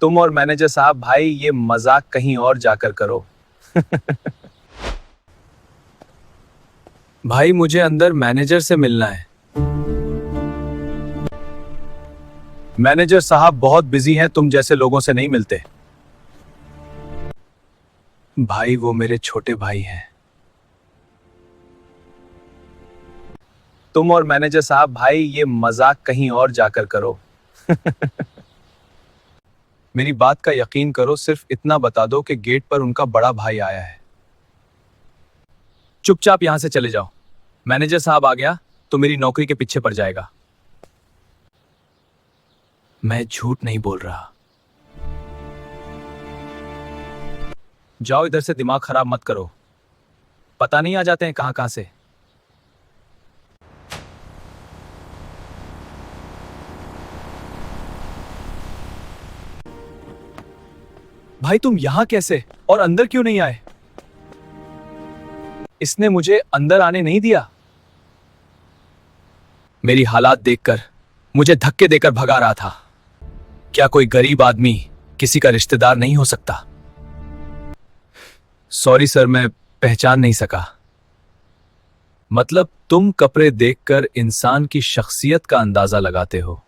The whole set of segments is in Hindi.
तुम और मैनेजर साहब भाई ये मजाक कहीं और जाकर करो। भाई मुझे अंदर मैनेजर से मिलना है। मैनेजर साहब बहुत बिजी हैं, तुम जैसे लोगों से नहीं मिलते। भाई वो मेरे छोटे भाई हैं। तुम और मैनेजर साहब भाई ये मजाक कहीं और जाकर करो। मेरी बात का यकीन करो, सिर्फ इतना बता दो कि गेट पर उनका बड़ा भाई आया है। चुपचाप यहां से चले जाओ। मैनेजर साहब आ गया तो मेरी नौकरी के पीछे पड़ जाएगा। मैं झूठ नहीं बोल रहा। जाओ इधर से, दिमाग खराब मत करो। पता नहीं आ जाते हैं कहां कहां से। भाई तुम यहां कैसे और अंदर क्यों नहीं आए? इसने मुझे अंदर आने नहीं दिया। मेरी हालात देखकर मुझे धक्के देकर भगा रहा था। क्या कोई गरीब आदमी किसी का रिश्तेदार नहीं हो सकता? सॉरी सर, मैं पहचान नहीं सका। मतलब तुम कपड़े देखकर इंसान की शख्सियत का अंदाजा लगाते हो।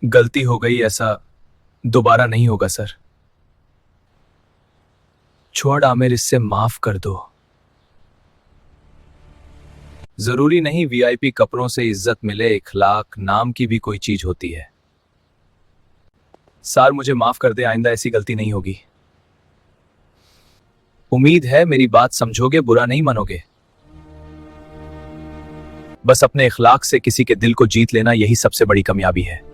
गलती हो गई, ऐसा दोबारा नहीं होगा सर। छोड़ आमिर, इससे माफ कर दो। जरूरी नहीं वीआईपी कपड़ों से इज्जत मिले, इखलाक नाम की भी कोई चीज होती है। सर मुझे माफ कर दे, आइंदा ऐसी गलती नहीं होगी। उम्मीद है मेरी बात समझोगे, बुरा नहीं मानोगे। बस अपने इखलाक से किसी के दिल को जीत लेना, यही सबसे बड़ी कामयाबी है।